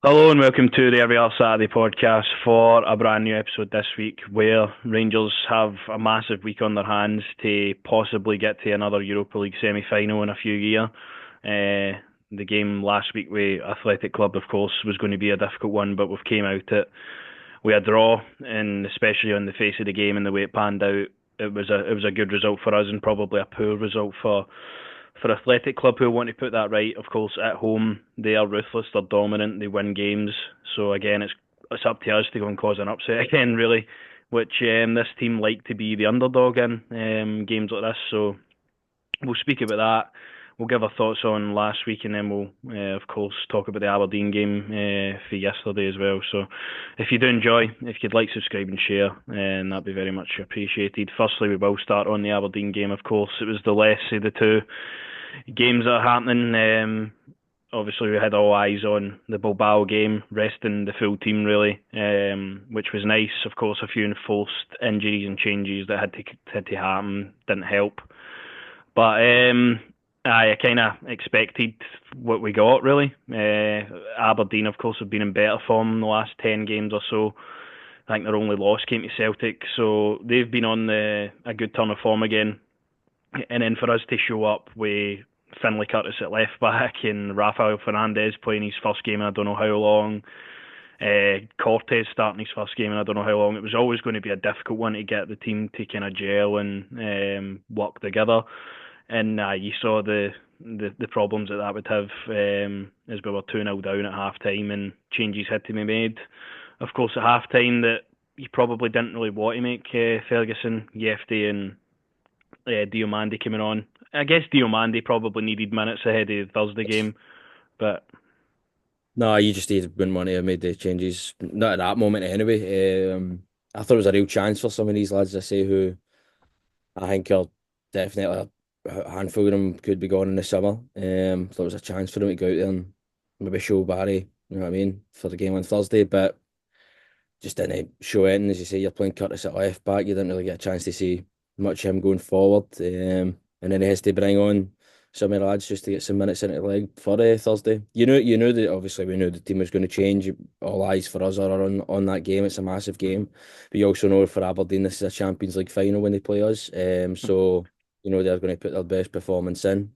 Hello and welcome to the Every Other Saturday podcast for a brand new episode this week where Rangers have a massive week on their hands to possibly get to another Europa League semi-final in a few years. The game last week with Athletic Club, of course, was going to be a difficult one, but we've came out it with a draw, and especially on the face of the game and the way it panned out, it was a good result for us and probably a poor result for Athletic Club who want to put that right. Of course, at home they are ruthless, they're dominant, they win games. So again, it's up to us to go and cause an upset again, really, which this team like to be the underdog in games like this. So we'll speak about that. We'll give our thoughts on last week, and then we'll, of course, talk about the Aberdeen game for yesterday as well. So, if you do enjoy, if you'd like, subscribe and share, and that'd be very much appreciated. Firstly, we will start on the Aberdeen game. Of course, it was the less of the two games that are happening. Obviously, we had all eyes on the Bilbao game, resting the full team really, which was nice. Of course, a few enforced injuries and changes that had to happen didn't help, but I kind of expected what we got really. Aberdeen, of course, have been in better form in the last 10 games or so. I think their only loss came to Celtic, so they've been on a good turn of form again. And then for us to show up with Finlay Curtis at left back and Rafael Fernandez playing his first game in I don't know how long, Cortez starting his first game in I don't know how long, it was always going to be a difficult one to get the team to kind of gel and work together. And you saw the problems that would have as we were 2-0 down at half time and changes had to be made. Of course, at half time that you probably didn't really want to make Ferguson, Yefty, and Diomande coming on. I guess Diomande probably needed minutes ahead of the Thursday game, but No, you just need win money. I made the changes. Not at that moment anyway. I thought it was a real chance for some of these lads, I say, who I think are definitely a handful of them could be gone in the summer. Thought it was a chance for them to go out there and maybe show Barry, you know what I mean, for the game on Thursday, but just didn't show anything. As you say, you're playing Curtis at left back. You didn't really get a chance to see much of him going forward. And then he has to bring on some of the lads just to get some minutes into the leg for Thursday. You knew that obviously we knew the team was going to change. All eyes for us are on that game. It's a massive game. But you also know for Aberdeen, this is a Champions League final when they play us. So they're going to put their best performance in.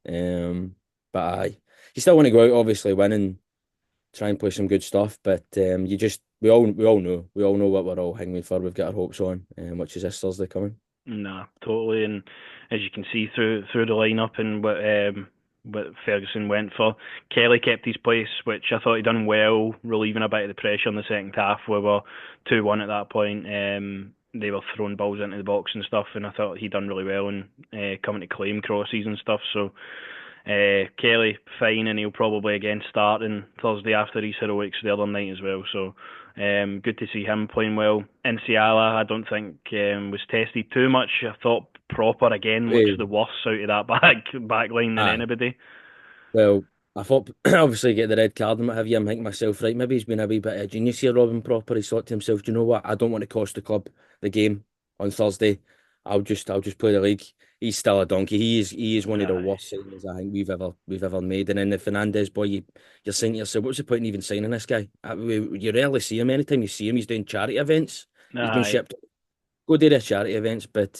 But you still want to go out, obviously, winning, try and play some good stuff. But we all know what we're all hanging for. We've got our hopes on, which is this Thursday coming. nah, totally. And as you can see through the lineup and what Ferguson went for, Kelly kept his place, which I thought he done well, relieving a bit of the pressure in the second half. We were 2-1 at that point. They were throwing balls into the box and stuff, and I thought he done really well in coming to claim crosses and stuff. So Kelly fine, and he'll probably again start on Thursday after his heroics the other night as well. So good to see him playing well. Inciala, I don't think was tested too much. I thought Proper again looks Hey, the worst out of that back line than aye. anybody. Well, I thought obviously get the red card and what have you. I'm thinking myself, right, maybe he's been a wee bit of a genius here, Robin Proper. He's thought to himself, do you know what? I don't want to cost the club the game on Thursday. I'll just play the league. He's still a donkey. He is one of the Aye. worst signings I think we've ever made. And then the Fernandez boy, you're saying to yourself, what's the point in even signing this guy? You rarely see him. Anytime you see him, he's doing charity events. He's been Aye. shipped. Go do the charity events, but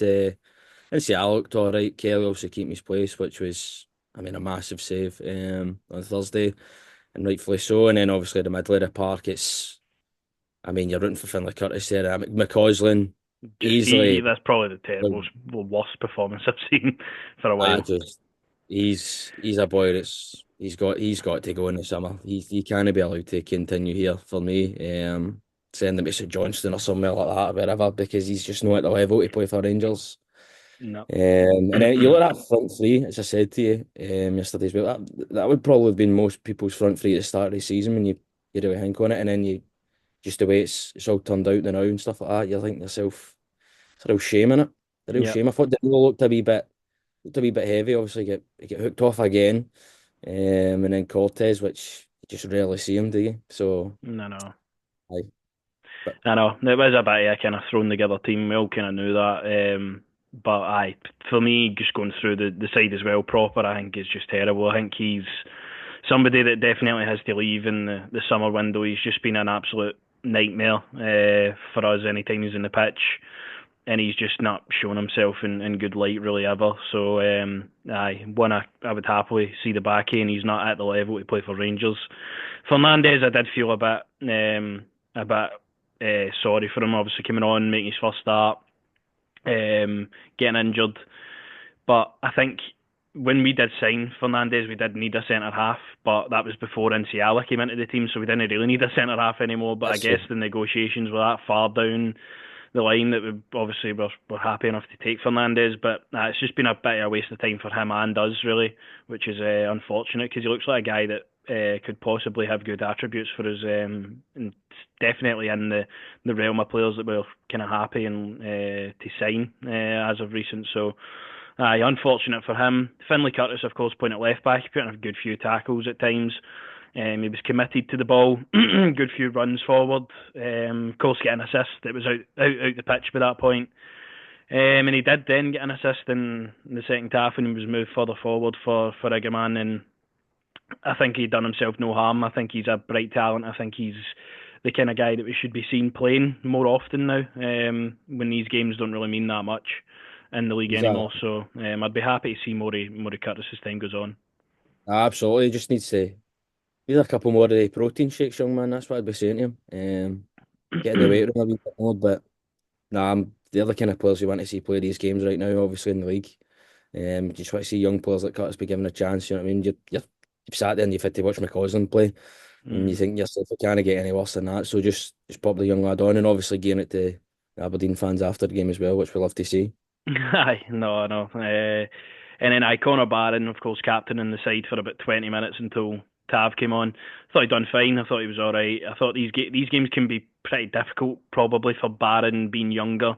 and see, I looked all right. Kelly also keeping his place, which was, I mean, a massive save on Thursday, and rightfully so. And then obviously the middle of the park, I mean, you're rooting for Finlay Curtis there. McCausland, Just he easily, that's probably well, the worst performance I've seen for a I while. just, he's a boy that's he's got to go in the summer. He can't be allowed to continue here for me. Send him to St Johnstone or somewhere like that, or wherever, because he's just not at the level to play for Rangers. No. And then you look at that front three, as I said to you yesterday as well. That would probably have been most people's front three at the start of the season when you really think on it, and then you just the way it's all turned out now and stuff like that. You're thinking to yourself, it's a real shame in it. A real Yep. shame. I thought Danilo looked a wee bit heavy. Obviously, get hooked off again, and then Cortez, which you just rarely see him, do you? So, No, no. I but I know it was a bit of a kind of thrown together team. We all kind of knew that. But for me, just going through the side as well, Proper, I think is just terrible. I think he's somebody that definitely has to leave in the summer window. He's just been an absolute nightmare for us anytime he's in the pitch, and he's just not shown himself in good light really ever. So I would happily see the backy, and he's not at the level to play for Rangers. Fernandez, I did feel a bit sorry for him, obviously coming on, making his first start, getting injured. But I think when we did sign Fernandez, we did need a centre half, but that was before Inciala came into the team, so we didn't really need a centre half anymore. But I That's guess true. the negotiations were that far down the line that we obviously were happy enough to take Fernandez. But it's just been a bit of a waste of time for him and us, really, which is unfortunate because he looks like a guy that could possibly have good attributes for us, and definitely in the realm of players that we're kind of happy and to sign as of recent. So unfortunate for him. Finlay Curtis, of course, playing at left back, he put in a good few tackles at times. He was committed to the ball, good few runs forward. Of course, get an assist. It was out the pitch by that point. And he did then get an assist in the second half when he was moved further forward for Igaman. And I think he done himself no harm. I think he's a bright talent. I think he's the kind of guy that we should be seeing playing more often now, when these games don't really mean that much in the league He's a anymore. So I'd be happy to see Murray Curtis as time goes on. absolutely just needs a couple more of the protein shakes, young man. That's what I'd be saying to him. Getting the weight room a wee bit more, but nah, they're the kind of players you want to see play these games right now, obviously in the league. Just want to see young players like Curtis be given a chance. You know what I mean? You've sat there and you've had to watch McCausland play, and you Mm. think yourself, it can't get any worse than that. So just pop the young lad on, and obviously giving it to the Aberdeen fans after the game as well, which we love to see. Aye, no, no. And then Connor Barron, of course, captain in the side for about 20 minutes until Tav came on. I thought he'd done fine. I thought he was all right. I thought these games can be pretty difficult, probably for Barron being younger,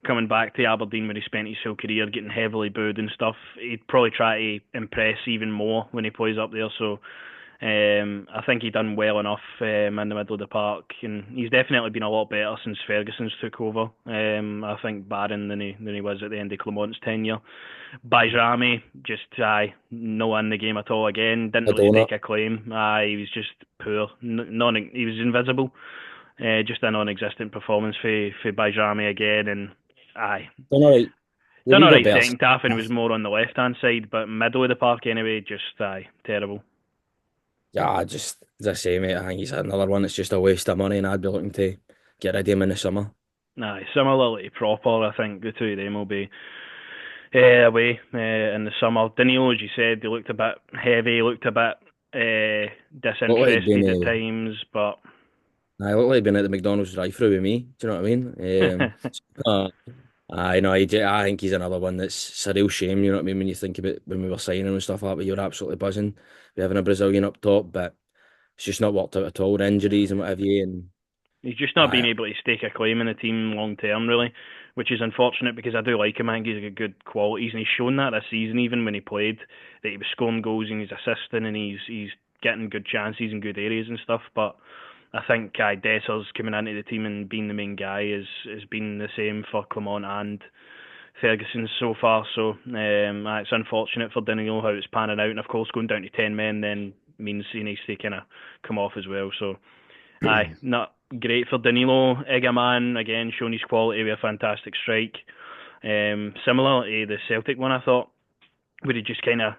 coming back to Aberdeen where he spent his whole career, getting heavily booed and stuff. He'd probably try to impress even more when he plays up there. So I think he done well enough in the middle of the park, and he's definitely been a lot better since Ferguson's took over. I think Barron than he was at the end of Clement's tenure. Bajrami just no in the game at all again. Didn't A really donut. stake a claim. He was just poor. Non he was invisible. Just a non-existent performance for Bajrami again, and aye. Done all right. The Done wee bit alright better. second half, and it was more on the left hand side, but middle of the park anyway, just terrible. Yeah, just as I say, mate, I think he's another one that's just a waste of money, and I'd be looking to get rid of him in the summer. Aye, similarly proper. I think the two of them will be away in the summer. Danilo, as you said, he looked a bit heavy, looked a bit Look like he'd disinterested at been, times, but I look like he'd been at the McDonald's drive-through with me. Do you know what I mean? Uh, I know. I think he's another one that's it's a real shame. You know what I mean? When you think about when we were signing and stuff like that, but you're absolutely buzzing. We having a Brazilian up top, but it's just not worked out at all. The injuries and what have you, and he's just not been I able to stake a claim in the team long term, really, which is unfortunate because I do like him. I think he's got good qualities, and he's shown that this season, even when he played, that he was scoring goals and he's assisting and he's getting good chances in good areas and stuff. But I think Dessers coming into the team and being the main guy has been the same for Clement and Ferguson so far. So it's unfortunate for Danilo how it's panning out, and of course going down to 10 men then means he needs to kind of come off as well. So not great for Danilo. Egaman again showing his quality with a fantastic strike. Similar to the Celtic one, I thought, where he just kind of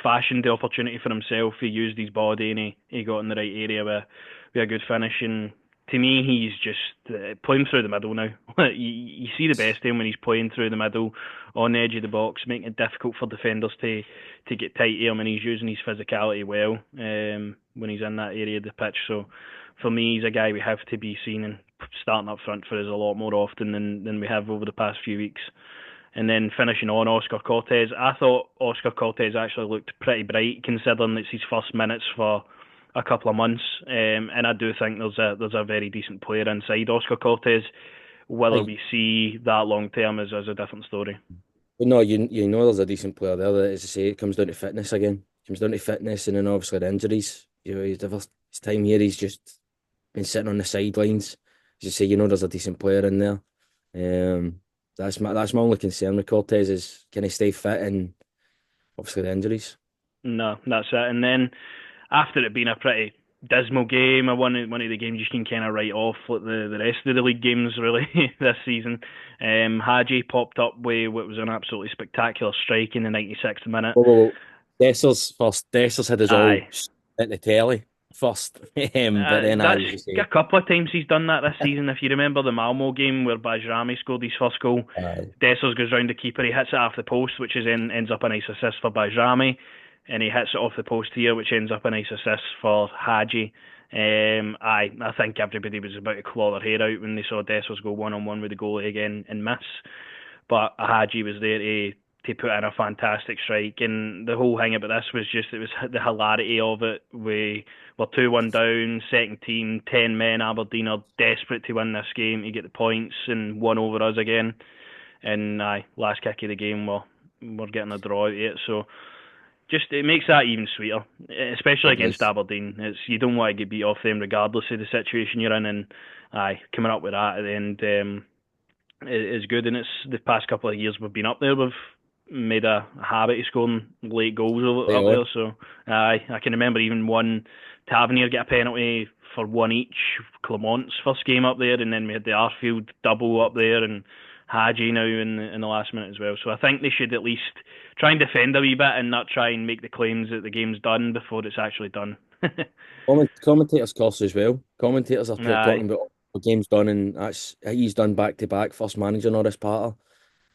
fashioned the opportunity for himself. He used his body and he got in the right area with a good finish. And to me, he's just playing through the middle now. You see the best of him when he's playing through the middle on the edge of the box, making it difficult for defenders to get tight to him, and he's using his physicality well when he's in that area of the pitch. So for me, he's a guy we have to be seeing and starting up front for us a lot more often than we have over the past few weeks. And then finishing on Oscar Cortez, I thought Oscar Cortez actually looked pretty bright considering it's his first minutes for a couple of months. And I do think there's a very decent player inside Oscar Cortez. Whether like we see that long term is a different story. but no, you know there's a decent player there. That, as I say, it comes down to fitness again. It comes down to fitness, and then obviously the injuries. You know, his time here, he's just been sitting on the sidelines. As you say, you know there's a decent player in there. Um, that's my only concern with Cortez is can he stay fit and obviously the injuries. No, that's it. And then after it being a pretty dismal game, one of the games you can kind of write off like the rest of the league games really this season. Hadji popped up with what was an absolutely spectacular strike in the 96th minute. Well, Dessers first. Dessers had us all Aye, at the telly first, but then I that's was just a say, couple of times he's done that this season. If you remember the Malmo game where Bajrami scored his first goal, aye, Dessers goes round the keeper, he hits it off the post, which is ends up a nice assist for Bajrami, and he hits it off the post here, which ends up a nice assist for Hadji. I think everybody was about to claw their hair out when they saw Dessers go one on one with the goalie again and miss. But Hadji was there to put in a fantastic strike, and the whole thing about this was just it was the hilarity of it. We're 2-1 down, second team, 10 men. Aberdeen are desperate to win this game to get the points and one over us again. And last kick of the game, we're getting a draw out of it. So just it makes that even sweeter, especially it against does. Aberdeen. It's you don't want to get beat off them regardless of the situation you're in, and coming up with that at the end. Is good, and it's the past couple of years we've been up there. We've made a habit of scoring late goals up Lately, there. So I can remember even one Tavernier get a penalty for one each. Clement's first game up there, and then we had the Arfield double up there, and Hadji now in the last minute as well. So I think they should at least try and defend a wee bit and not try and make the claims that the game's done before it's actually done. commentators cost as well. Commentators are Aye. talking about the game's done, and that's he's done back to back first manager Norris Potter.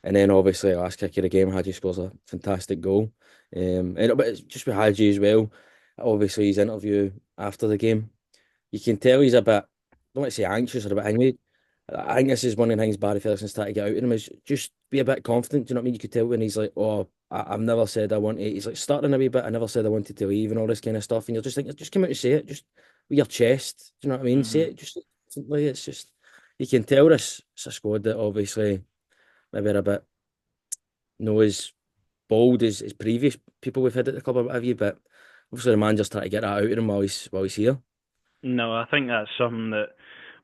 And then obviously last kick of the game, Hadji scores a fantastic goal. But it's just with Hadji as well. Obviously his interview after the game, you can tell he's a bit, I don't want to say anxious or a bit angry. I think this is one of the things Barry Ferguson's trying to get out of him is just be a bit confident. Do you know what I mean? You could tell when he's like, "Oh, I've never said I wanted." He's like starting a wee bit. I never said I wanted to leave and all this kind of stuff. And you're just thinking, just come out and say it, just with your chest. Do you know what I mean? Say Mhm. it, just simply. It's just you can tell this. It's a squad that obviously maybe are a bit not as bold as previous people we've had at the club or what have you. But obviously the manager's trying to get that out of him while he's here. No, I think that's something that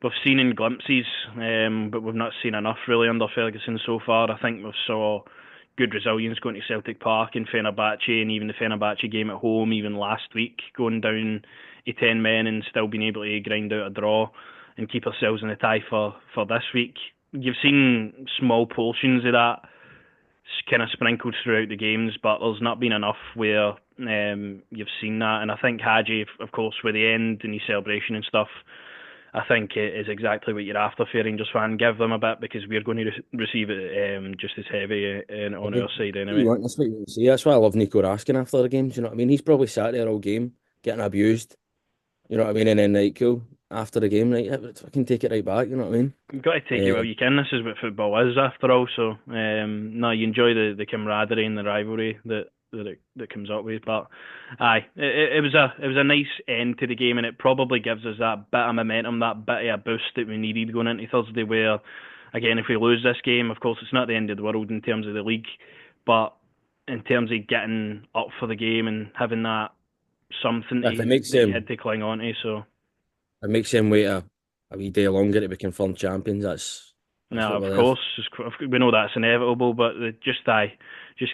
we've seen in glimpses, but we've not seen enough really under Ferguson so far. I think we saw good resilience going to Celtic Park and Fenerbahce, and even the Fenerbahce game at home, even last week, going down to 10 men and still being able to grind out a draw and keep ourselves in the tie for this week. You've seen small portions of that kind of sprinkled throughout the games, but there's not been enough where you've seen that. And I think Hadji, of course, with the end and his celebration and stuff, I think it is exactly what you're after for a Rangers fan. Give them a bit because we're going to receive it just as heavy on our side What you anyway. want? That's what you want to see. That's why I love Nico Raskin after the game. Do you know what I mean? He's probably sat there all game getting abused. You know what I mean? And then like cool after the game, like I can take it right back. You know what I mean? You've got to take it Uh, while you can. This is what football is, after all. So, no, you enjoy the camaraderie and the rivalry that comes up with. But, it was a nice end to the game, and it probably gives us that bit of momentum, that bit of a boost that we needed going into Thursday. Where, again, if we lose this game, of course, it's not the end of the world in terms of the league, but in terms of getting up for the game and having that something if that you had to cling on to. So. it makes them wait a wee day longer to be confirmed champions, that's No, what of we're there for. course, we know that's inevitable, but just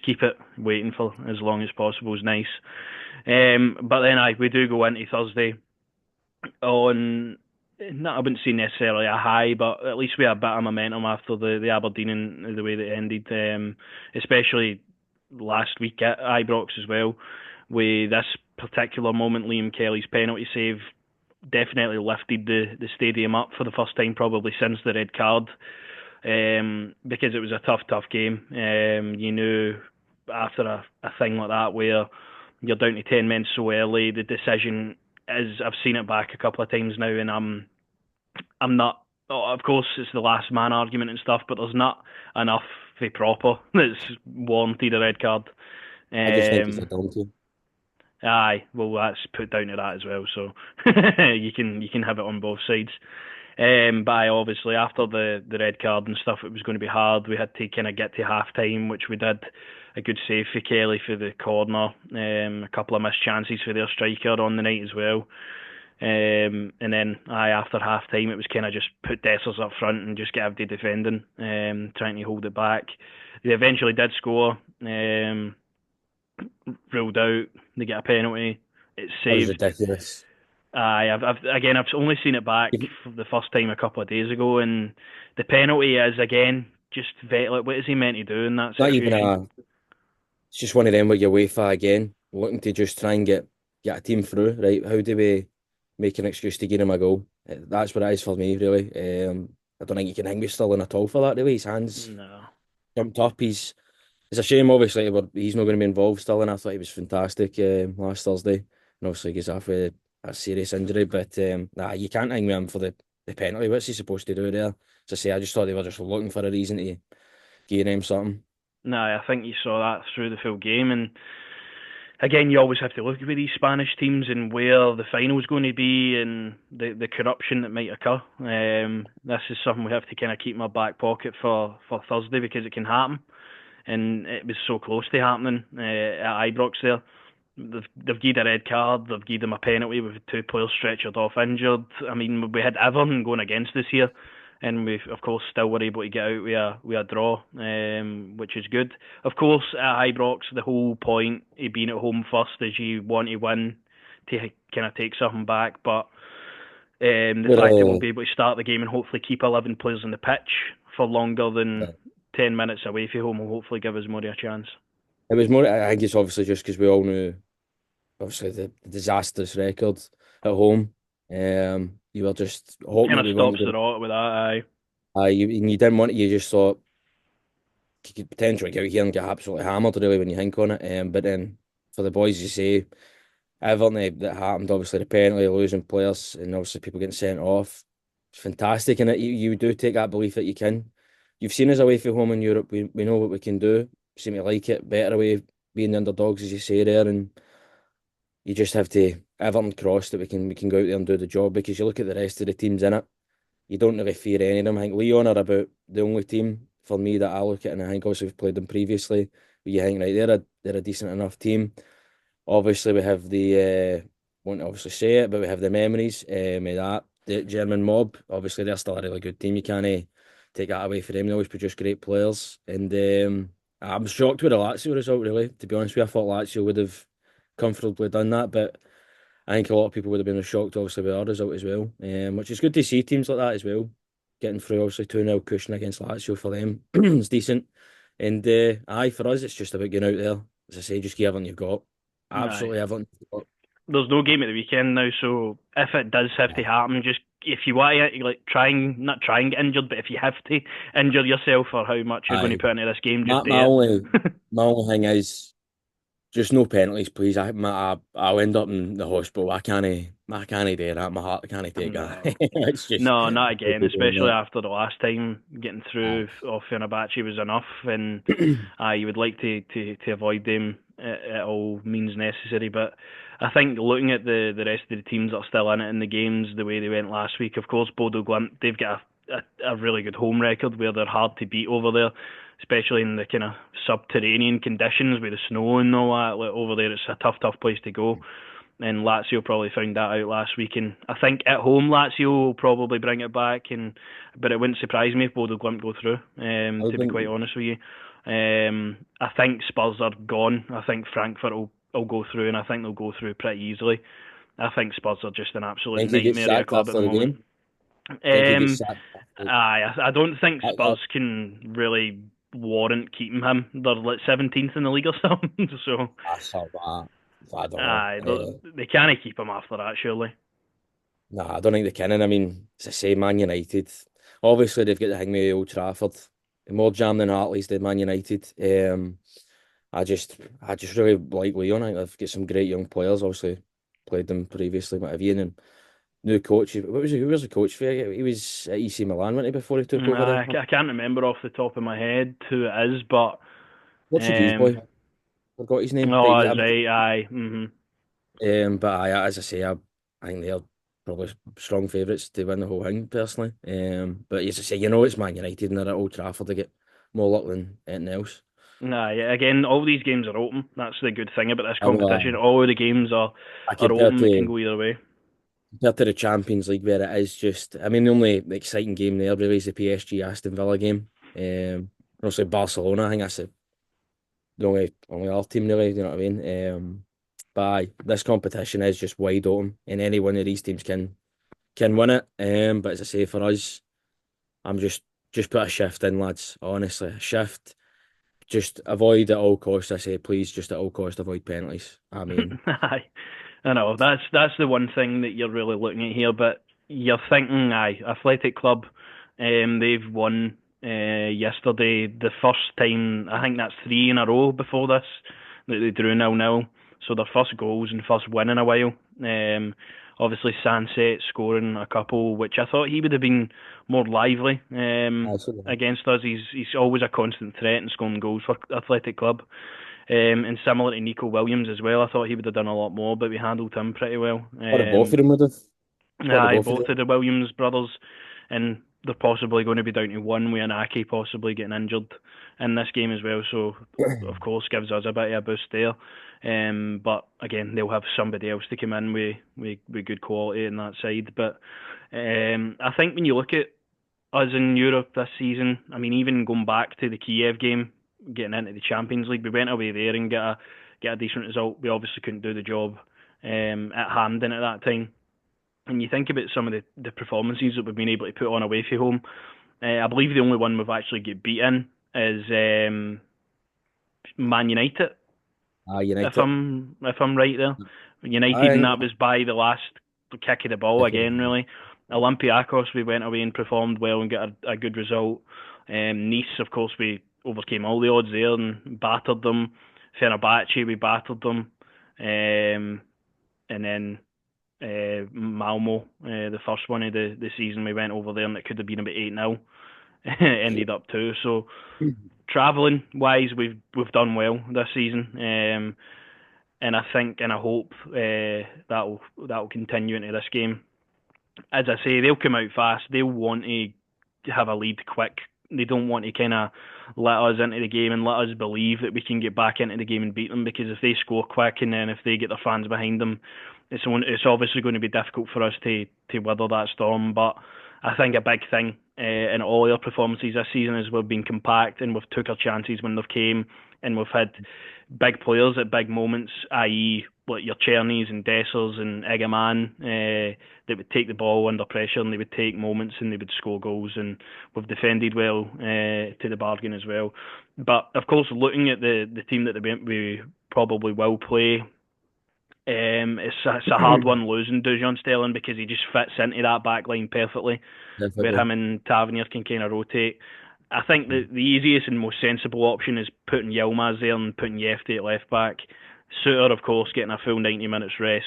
keep it waiting for as long as possible is nice. But then we do go into Thursday on, no, I wouldn't say necessarily a high, but at least we had a bit of momentum after the Aberdeen and the way that it ended, especially last week at Ibrox as well. With this particular moment, Liam Kelly's penalty save definitely lifted the stadium up for the first time probably since the red card, because it was a tough game. You knew after a thing like that where you're down to 10 men so early, the decision is, I've seen it back a couple of times now, and I'm not. Oh, of course, it's the last man argument and stuff, but there's not enough for proper that's warranted a red card. I just think he's a Um, donkey. Aye, well, that's put down to that as well. So you can have it on both sides. But obviously after the red card and stuff, it was going to be hard. We had to kind of get to half time, which we did. A good save for Kelly for the corner. A couple of missed chances for their striker on the night as well. And then after half time, it was kind of just put Dessers up front and just get everybody defending, trying to hold it back. They eventually did score. Ruled out. They get a penalty. It That was saved. ridiculous. I've only seen it back Even- for the first time a couple of days ago, and the penalty is again just like what is he meant to do in that Not even situation? a. It's just one of them where you're UEFA again, looking to just try and get a team through. Right? How do we make an excuse to give him a goal? That's what it is for me, really. I don't think you can hang with Sterling at all for that. Really, his hands No, jumped up. It's a shame, obviously, but he's not going to be involved still. And I thought he was fantastic last Thursday. And obviously, he's off with a serious injury. But nah, you can't hang with him for the penalty. What's he supposed to do there? As I say, I just thought they were just looking for a reason to give him something. no, I think you saw that through the full game, and again, you always have to look at these Spanish teams and where the final is going to be and the corruption that might occur. This is something we have to kind of keep in our back pocket for Thursday because it can happen, and it was so close to happening at Ibrox there. They've given a red card, they've given them a penalty with two players stretchered off injured. I mean, we had everything going against us here, and we of course still were able to get out with a draw, which is good. Of course, at Ibrox, the whole point of being at home first is you want to win to kind of take something back, but the But fact that we'll be able to start the game and hopefully keep 11 players on the pitch for longer than yeah. 10 minutes away from home will hopefully give us more of a chance. It was more, I think it's obviously just because we all knew, obviously, the disastrous record at home. You were just hoping Kind that of we weren't stops going the rot with that, aye. you didn't want it, you just thought you could potentially get out here and get absolutely hammered, really, when you think on it. But then for the boys, you say, everything that happened, obviously, the penalty, losing players, and obviously people getting sent off. It's fantastic, and you do take that belief that you can. You've seen us away from home in Europe. We know what we can do. Seem to like it better away, being the underdogs, as you say there, and you just have to everything crossed that we can go out there and do the job because you look at the rest of the teams in it, you don't really fear any of them. I think Leon are about the only team for me that I look at, and I think also we've played them previously. But you think right, they're a decent enough team. Obviously, we have the won't obviously say it, but we have the memories of that. The German mob, obviously, they're still a really good team. You can't take that away from them. They always produce great players, and I'm shocked with the Lazio result. Really, to be honest with you, I thought Lazio would have comfortably done that, but I think a lot of people would have been shocked, obviously, with our result as well. Which is good to see teams like that as well getting through. Obviously, 2-0 cushion against Lazio for them is decent. And aye, for us, it's just about getting out there. As I say, just give everything you've got. Aye. Absolutely everything you've got. There's no game at the weekend now, so if it does have to happen, just if you want to like try and not try and get injured, but if you have to injure yourself for how much you're going to Aye. put into this game, My, just my do it. only my only thing is just no penalties, please. I'll end up in the hospital. I can't do that. My heart can't take that. No. It's just No, not I'll again. be doing Especially that. after the last time getting through off Fenerbahce was enough, and Aye. you would like to avoid them at all means necessary. But I think looking at the rest of the teams that are still in it in the games, the way they went last week, of course, Bodo Glimt, they've got a really good home record where they're hard to beat over there, especially in the kind of subterranean conditions with the snow and all that. Like over there, it's a tough place to go, and Lazio probably found that out last week. And I think at home Lazio will probably bring it back, and but it wouldn't surprise me if Bodo Glimt go through. I To be quite wouldn't honest with you, I think Spurs are gone. I think Frankfurt will go through, and I think they'll go through pretty easily. I think Spurs are just an absolute think he gets nightmare of a sacked club at after the the moment. game. Think he gets Um, sacked. I don't think I, I, Spurs can really warrant keeping him. They're like 17th in the league or something, so I saw that. I don't know. aye, they can't keep him after that, surely. No, I don't think they can. And I mean, it's the same Man United. Obviously, they've got the hang me Old Trafford. More jam than Hartley's did Man United. I just really like Leon. I think they've got some great young players. Obviously, played them previously, what have you? And new coach. Who was the coach for you? He was at EC Milan, wasn't he, before he took over there? I can't remember off the top of my head who it is, but Portuguese boy. um, Forgot his name. But oh, that's right, aye, But as I say, I think they're probably strong favourites to win the whole thing, personally. But as I say, it's Man United and they're at Old Trafford to get more luck than anything else. nah, yeah. Again, all these games are open. That's the good thing about this I, uh, competition. All of the games I are compared open. It can to go either way. compared to the Champions League, where it is just, I mean, the only exciting game there really is the PSG Aston Villa game. Also Barcelona. I think that's the only other team really. You know what I mean? But aye, this competition is just wide open, and any one of these teams can win it. But as I say, for us, I'm just put a shift in, lads. Honestly, a shift. Just avoid at all costs. I say, please, just at all costs, avoid penalties. I mean, Aye, I know that's the one thing that you're really looking at here. But you're thinking, aye, Athletic Club, they've won yesterday. The first time, I think that's three in a row before this that they drew 0-0. So their first goals and first win in a while. Obviously Sunset scoring a couple, which I thought he would have been more lively absolutely. against us. He's always a constant threat and scoring goals for Athletic Club. And similar to Nico Williams as well. I thought he would have done a lot more, but we handled him pretty well. What the both of them would have. What the Aye, both of both them. of the Williams brothers, and they're possibly going to be down to one with Anaki possibly getting injured in this game as well. So, of course, gives us a bit of a boost there. But again, they'll have somebody else to come in with good quality in that side. But I think when you look at us in Europe this season, I mean, even going back to the Kiev game, getting into the Champions League, we went away there and get a decent result. We obviously couldn't do the job at Hampden at that time. And you think about some of the performances that we've been able to put on away from home. I believe the only one we've actually get beaten is Man United, United. if I'm right there. United, and I that was by the last kick of the ball again, really. Olympiacos, we went away and performed well and got a good result. Nice, of course, we overcame all the odds there and battered them. Fenerbahce, we battered them. And then Malmo, the first one of the season, we went over there and it could have been about 8-0. Ended up 2. So travelling wise, we've done well this season, and I think and I hope that'll continue into this game. As I say, they'll come out fast. They'll want to have a lead quick. They don't want to kind of let us into the game and let us believe that we can get back into the game and beat them. Because if they score quick and then if they get their fans behind them, it's obviously going to be difficult for us to weather that storm. But I think a big thing in all our performances this season is we've been compact and we've took our chances when they've came, and we've had big players at big moments, i.e. like your Chernies and Dessers and Egaman, that would take the ball under pressure and they would take moments and they would score goals, and we've defended well to the bargain as well. But of course, looking at the team that we probably will play, it's a hard one losing Dujon Sterling because he just fits into that back line perfectly, where definitely. him and Tavernier can kind of rotate. I think the easiest and most sensible option is putting Yilmaz there and putting Yefti at left back. Suter, of course, getting a full 90 minutes rest,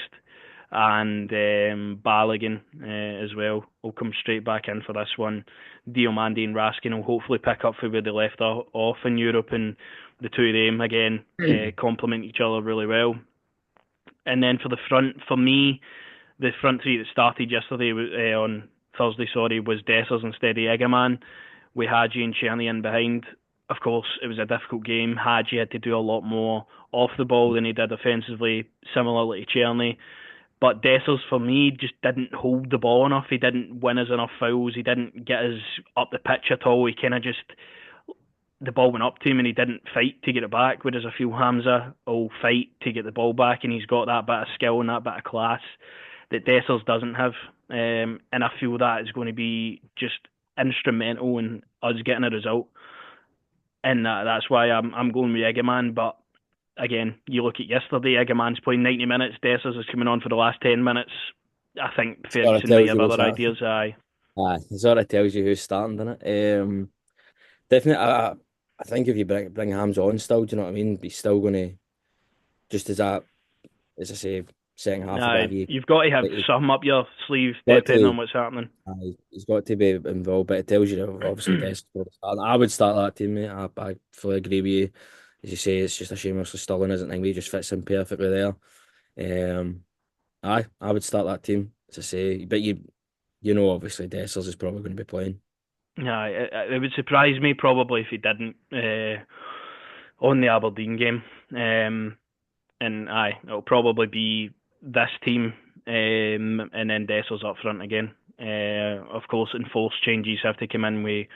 and Balogun as well will come straight back in for this one. Diomande and Raskin will hopefully pick up for where they left off in Europe, and the two of them again complement each other really well. And then for the front, for me, the front three that started yesterday on Thursday, sorry, was Dessers instead of Egerman, with Hadji and Cherny in behind. Of course, it was a difficult game. Hadji had to do a lot more off the ball than he did offensively, similarly to Cherny. But Dessers, for me, just didn't hold the ball enough. He didn't win us enough fouls. He didn't get us up the pitch at all. He kind of just the ball went up to him and he didn't fight to get it back. Whereas I feel Hamza will fight to get the ball back, and he's got that bit of skill and that bit of class that Dessers doesn't have. And I feel that is going to be just instrumental in us getting a result. And that's why I'm going with Egeman. But again, you look at yesterday, Egeman's playing 90 minutes, Dessers is coming on for the last 10 minutes. I think Sort of Ferguson might tells have you what's other happening. ideas. Aye. It sort of tells you who's starting, doesn't it? Definitely. I think if you bring Hams on still, do you know what I mean? He's still going to just as I say, second half or Aye. whatever. You've got to have He's some up your sleeve got depending to. on what's happening. He's got to be involved, but it tells you that obviously Dest. I would start that team, mate. I fully agree with you. As you say, it's just a shame obviously Sterling isn't. I think he just fits in perfectly there. Um, I would start that team, as I say. But you know, obviously Dessers is probably going to be playing. Yeah, it would surprise me probably if he didn't on the Aberdeen game. And it'll probably be this team and then Dessers up front again. Of course, enforced changes have to come in with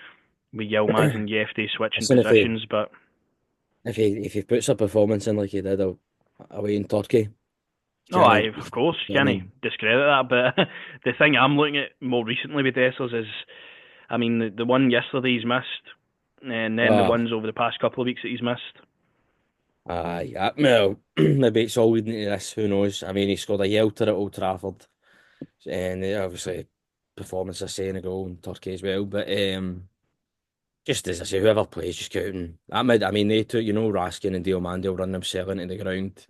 Yilmaz and Yefti switching Listen, positions, but if he puts a performance in like he did away in Turkey, Oh, Can I, I, you of course, know you what I can't mean? discredit that. But the thing I'm looking at more recently with Dessers is, I mean, the one yesterday he's missed, and then the Ah, ones over the past couple of weeks that he's missed. yeah, well, maybe it's all leading to this. Who knows? I mean, he scored a yelter at Old Trafford, and obviously performance of saying a goal in Turkey as well. But just as I say, whoever plays, just go out and I mean, they two, Raskin and Diomande will run themselves into the ground.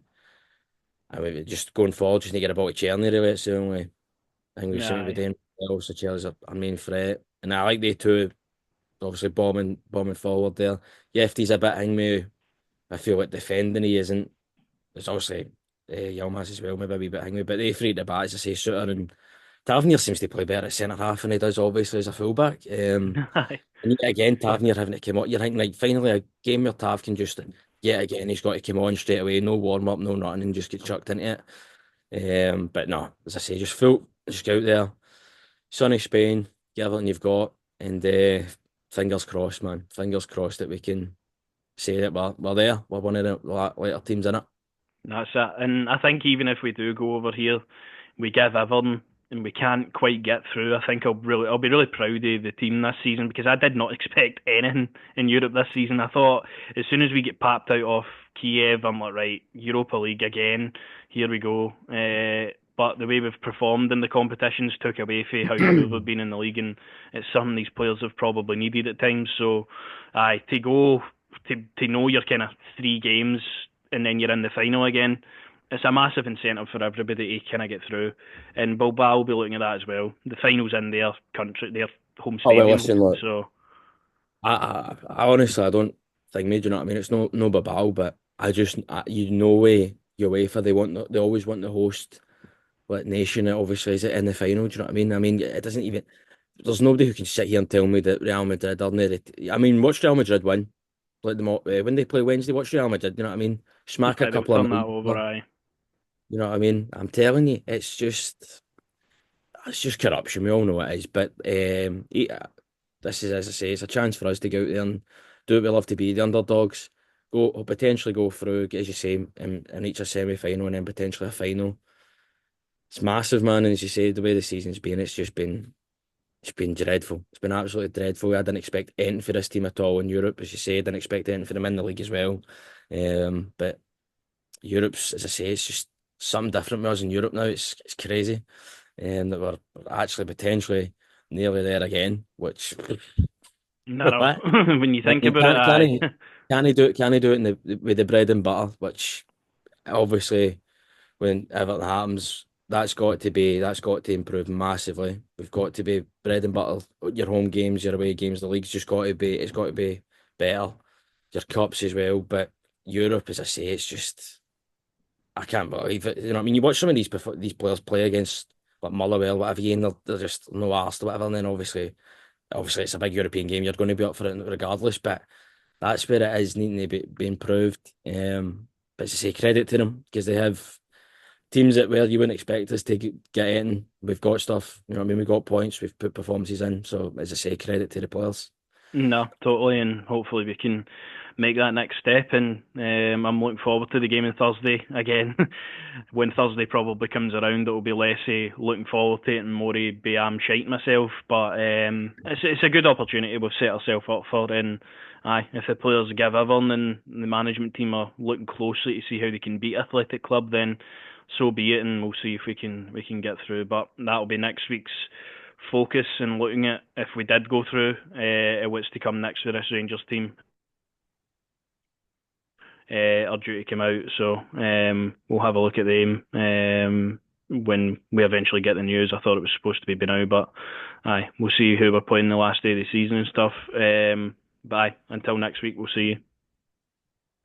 I mean, just going forward, just need to get a ball to Czerny, really. It's the only thing we seem to be Aye. doing well. So Chelsea's our main threat, and I like they two. Obviously, bombing forward there. Yefty's a bit hang me. I feel like defending he isn't. It's obviously Yilmaz as well, maybe a wee bit hang me, but they three at the back, as I say, Suter and Tavernier seems to play better at centre half than he does obviously as a fullback. Aye. And yet again, Tavernier having to come on. You're thinking like finally a game where Tav can just yet again he's got to come on straight away, no warm up, no nothing, and just get chucked into it. But no, as I say, just go out there, sunny Spain, give everything you've got, and fingers crossed, man. Fingers crossed that we can say that we're there. We're one of the later teams in it. That's it. And I think even if we do go over here, we give Everton and we can't quite get through. I think I'll be really proud of the team this season because I did not expect anything in Europe this season. I thought as soon as we get papped out off Kiev, I'm like, right, Europa League again. Here we go. But the way we've performed in the competitions took away from how poor we've been in the league, and it's something these players have probably needed at times. So, to go to know you're kind of 3 games and then you're in the final again, it's a massive incentive for everybody to kind of get through. And Bilbao will be looking at that as well. The final's in their country, their home Oh well, stadium. listen, look, So, I honestly I don't think me. Do you know what I mean? It's no Babal, but you know way UEFA they always want the host like nation. Obviously, is it in the final? Do you know what I mean? I mean, it doesn't even. There's nobody who can sit here and tell me that Real Madrid are near it. I mean, watch Real Madrid win. Like when they play Wednesday, watch Real Madrid. You know what I mean? Smack a they'll couple of turn that million. over. Aye. You know what I mean? I'm telling you, it's just corruption. We all know it is. But this is, as I say, it's a chance for us to go out there and do what we love to be, the underdogs. Potentially go through, as you say, and reach a semi-final and then potentially a final. It's massive, man. And as you say, the way the season's been, it's been dreadful. It's been absolutely dreadful. I didn't expect anything for this team at all in Europe, as you say. I didn't expect anything for them in the league as well. But Europe's, as I say, it's just something different with us in Europe now. It's crazy. That we're actually potentially nearly there again, which No, no. what? When you I think mean, about it, aye. can he do it with the bread and butter? Which obviously, when Everton happens, that's got to improve massively. We've got to be bread and butter. Your home games, your away games, the league's just got to be. It's got to be better. Your cups as well, but Europe, as I say, it's just. I can't believe it. You know what I mean? You watch some of these players play against like Motherwell, whatever you, and they're just no arse or whatever. And then obviously it's a big European game. You're going to be up for it regardless. But that's where it is needing to be improved. But as I say, credit to them because they have teams that where you wouldn't expect us to get in. We've got stuff. You know what I mean? We've got points. We've put performances in. So as I say, credit to the players. No, totally, and hopefully we can make that next step. And I'm looking forward to the game on Thursday again. When Thursday probably comes around, it'll be less looking forward to it and more be I'm shiting myself. But it's a good opportunity we've set ourselves up for. And aye, if the players give everything and the management team are looking closely to see how they can beat Athletic Club, then so be it, and we'll see if we can get through. But that'll be next week's focus and looking at if we did go through, what's to come next for this Rangers team. Are due to come out, so we'll have a look at them when we eventually get the news. I thought it was supposed to be now, but aye, we'll see who we're playing the last day of the season and stuff. But aye, until next week, we'll see you.